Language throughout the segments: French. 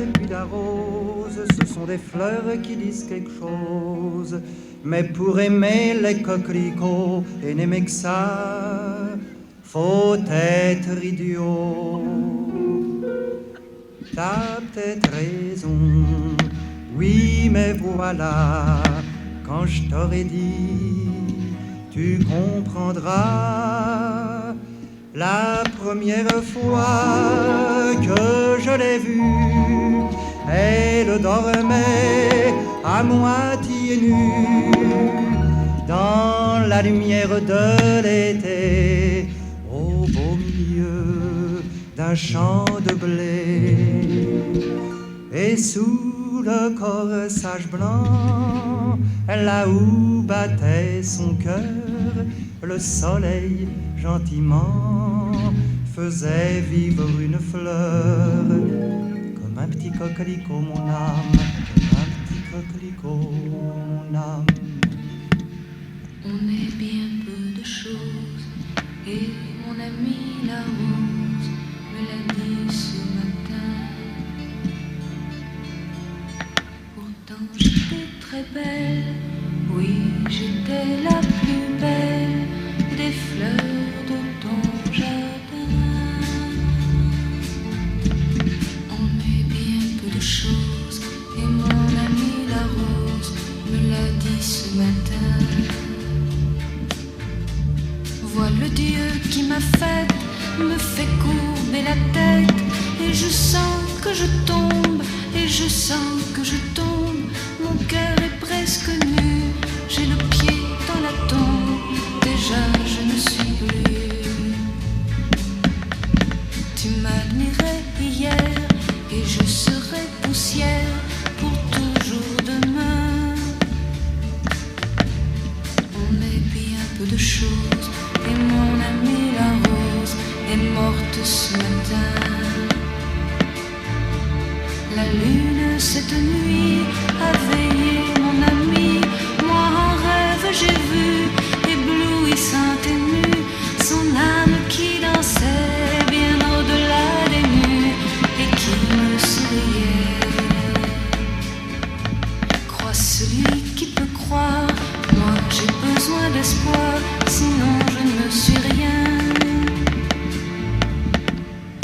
et puis la rose, ce sont des fleurs qui disent quelque chose. Mais pour aimer les coquelicots et n'aimer que ça, faut être idiot. T'as peut-être raison, oui, mais voilà, quand je t'aurais dit, tu comprendras. La première fois que je l'ai vue, elle dormait à moitié nue dans la lumière de l'été, au beau milieu d'un champ de blé. Et sous le corsage blanc, là où battait son cœur, le soleil gentiment faisait vivre une fleur. Comme un petit coquelicot, mon âme, comme un petit coquelicot, mon âme. On est bien peu de choses, et mon ami la rose me l'a dit ce matin. Pourtant j'étais très belle, oui j'étais la plus belle des fleurs de ton jardin. On est bien peu de choses, et mon ami la rose me l'a dit ce matin. Vois le Dieu qui m'a faite, me fait courber la tête, et je sens que je tombe, et je sens que je tombe. Mon cœur est presque nu, j'ai le pied dans la tombe, déjà je ne suis plus. Tu m'admirais hier, et je serai poussière pour toujours demain. On est bien peu de choses, et mon amie la rose est morte ce matin. La lune cette nuit a veillé mon ami. Moi en rêve j'ai vu, éblouissante et nue, son âme qui dansait bien au-delà des murs et qui me souriait. Crois celui qui peut croire, moi j'ai besoin d'espoir, sinon je ne suis rien.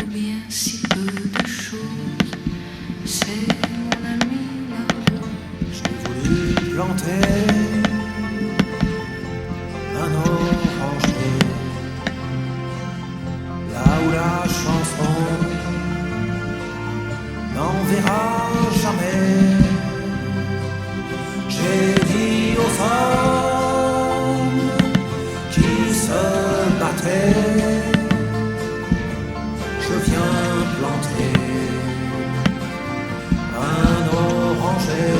Ou bien si peu de choses, c'est mon ami la rose. J'ai voulu planter un oranger là où la chanson n'enverra jamais. J'ai dit aux femmes qui se battaient, je viens planter un oranger.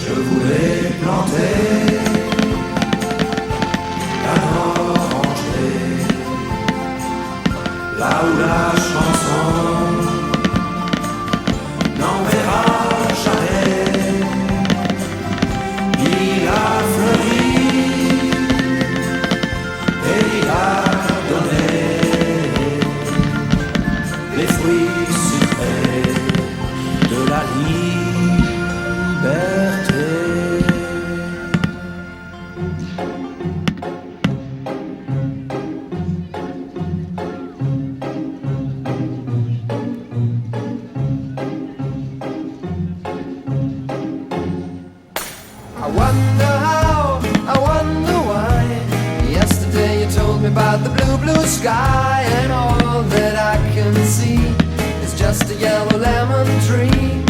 Je voulais planter un oranger là où la chanson n'enverra jamais. Il a fleuri et il a donné les fruits sucrés de la liberté. I wonder how, I wonder why. Yesterday you told me about the blue, blue sky, and all that I can see is just a yellow lemon tree.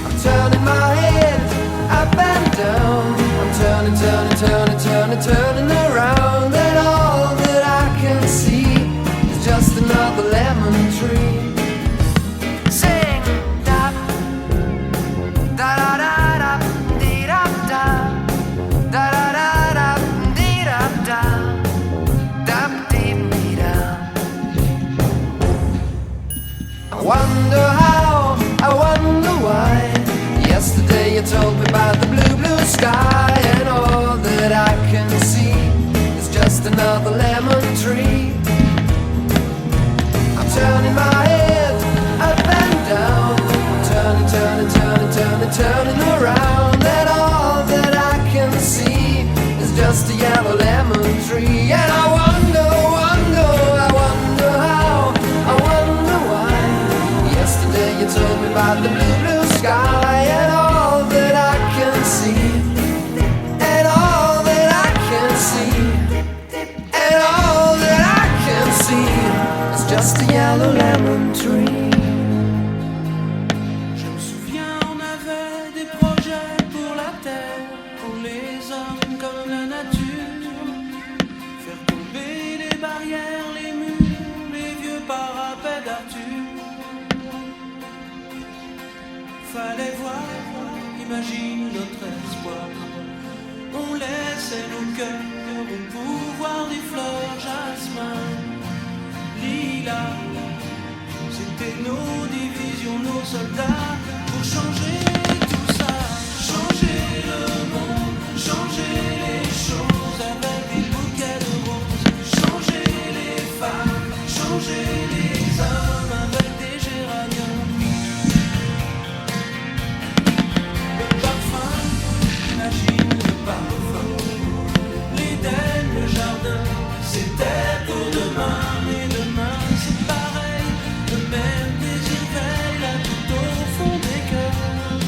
I'm turning my head up and down, I'm turning, turning, turning, turning, turning around, and all that I can see is just another lemon tree. fallait voir, imagine notre espoir. On laissait nos cœurs au pouvoir des fleurs, jasmin, lilas. C'était nos divisions, nos soldats, pour changer tout ça, changer le monde, changer les choses avec des bouquets de roses, changer les femmes, changer les hommes avec des géraniums. Le parfum, imagine le parfum, l'Éden, le jardin, c'était pour demain, mais demain c'est pareil, le même désir veille là tout au fond des cœurs.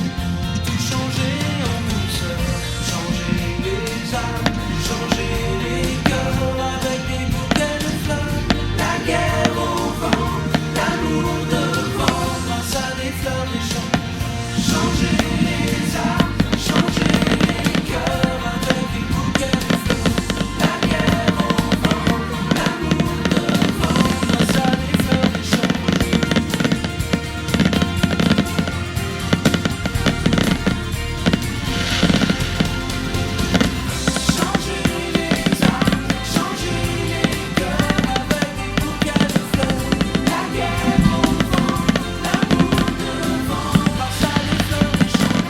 Tout changer en douceur, changer les âmes, changer les cœurs avec des bouquets de fleurs. La guerre au vent, l'amour devant, grâce à des fleurs des champs. Changer les âmes, changer les cœurs avec des bouquets de fleurs. La guerre au vent, l'amour devant, grâce à des fleurs des champs. Changer les âmes, changer les cœurs avec des bouquets de fleurs. La guerre au vent, l'amour devant, grâce à des fleurs des champs.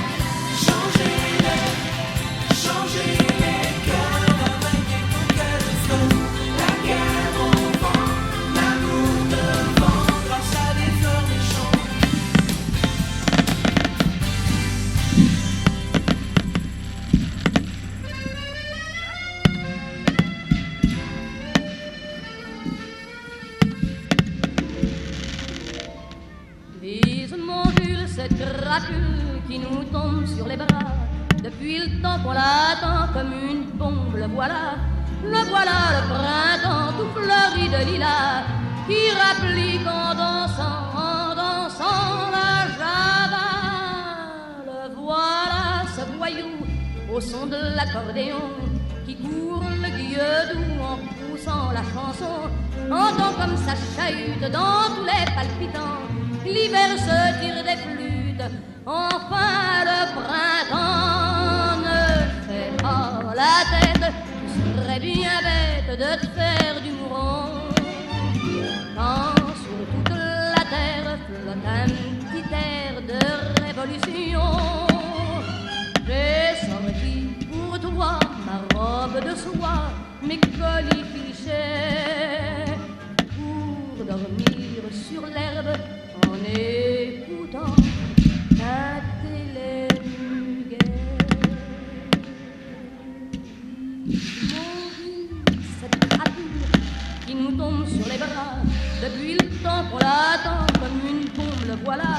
Changer les cœurs avec des bouquets de fleurs. La guerre au vent, l'amour devant, grâce à des fleurs des champs. Vise-moi, Jules, cette crapule qui nous tombe sur les bras. Depuis le temps qu'on l'attend comme une bombe, le voilà, le printemps tout fleuri de lilas, qui rapplique en dansant la java. Le voilà, ce voyou, au son de l'accordéon, qui court le guilledou en poussant la chanson, entend comme ça chahute dans tous les palpitants. L'hiver se tire des flûtes, enfin le printemps ne fait pas la tête. Tu serais bien bête de te faire du mourant, quand sur toute la terre flotte un petit air de révolution. J'ai sorti pour toi ma robe de soie, mes colifichets, pour dormir sur l'herbe en écoutant ta télémuguet. Mon Dieu, cette crapule qui nous tombe sur les bras, depuis le temps qu'on l'attend comme une bombe, le voilà,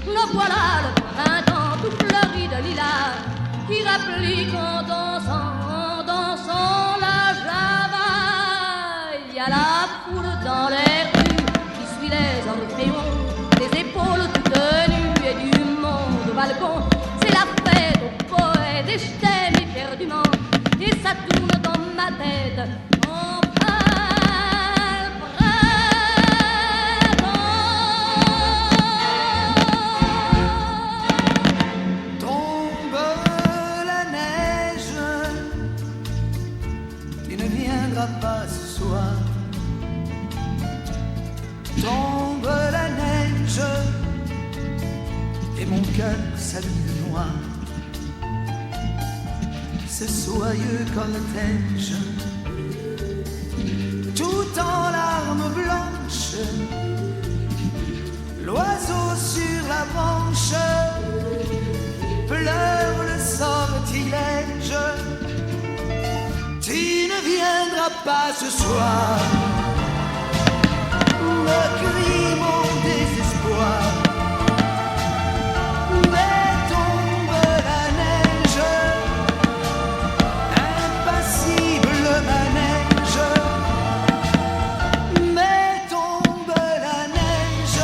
le printemps tout fleuri de lilas, qui rapplique en dansant la java. Il y a la foule dans les rues qui suit les orphéons, des épaules toutes nues et du monde au balcon. C'est la fête aux poètes et je t'aime éperdument, et ça tourne dans ma tête. Enfin, le printemps. Tombe la neige, tu ne viendras pas ce soir. Tombe la neige, et mon cœur s'habille de noir. Ce soyeux cortège, tout en larmes blanches, l'oiseau sur la branche pleure le sortilège. Tu ne viendras pas ce soir, me crie mon désespoir. Mais tombe la neige, impassible manège. Mais tombe la neige,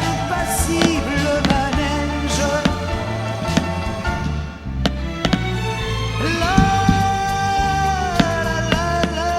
impassible manège. La la la la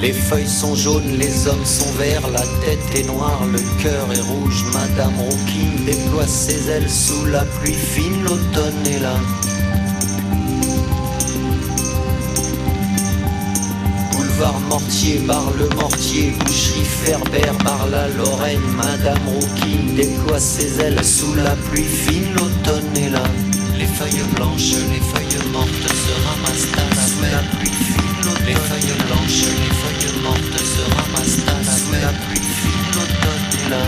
Les feuilles sont jaunes, les hommes sont verts, la tête est noire, le cœur est rouge. Madame Rouquine déploie ses ailes sous la pluie fine, l'automne est là. Boulevard Mortier, bar le Mortier, boucherie Ferber, bar la Lorraine. Madame Rouquine déploie ses ailes sous la pluie fine, l'automne est là. Les feuilles blanches, les feuilles mortes se ramassent à la sous la pluie fine. Les feuilles blanches, les feuilles mortes se ramassent à la sous la pluie fine, l'automne est là.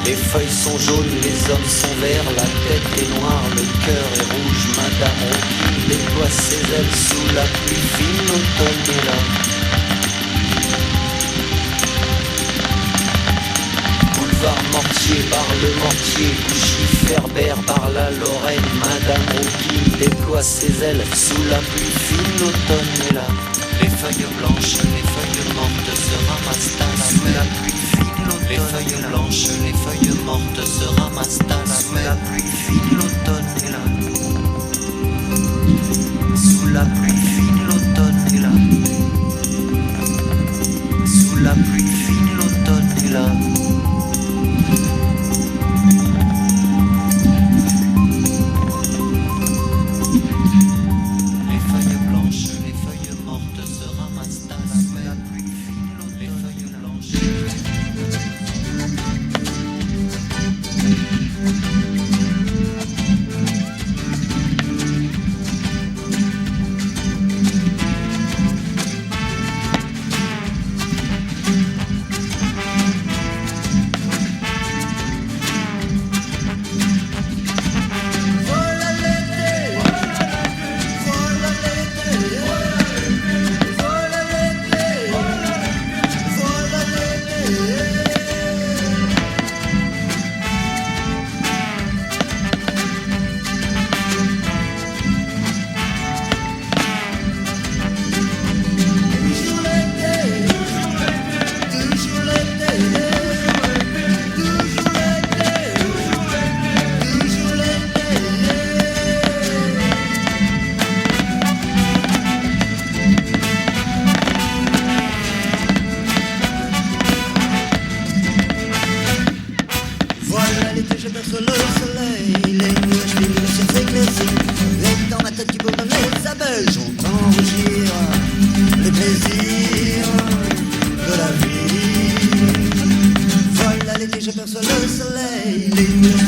Les feuilles sont jaunes, les hommes sont verts, la tête est noire, le cœur est rouge. Madame Rouquine déploie ses ailes sous la pluie fine, l'automne est là. Boulevard Mortier, bar le Mortier, boucherie Ferber, bar la Lorraine. Madame Rouquine déploie ses ailes sous la pluie fine, l'automne est là. Les feuilles blanches, les feuilles mortes se ramassent à la sous la pluie fine, l'automne. Les feuilles blanches, les feuilles mortes se ramassent à la sous la pluie fine, l'automne est là. Sous la pluie fine, l'automne est là. Sous la pluie fine, l'automne est là. J'aperçois le soleil, les nuages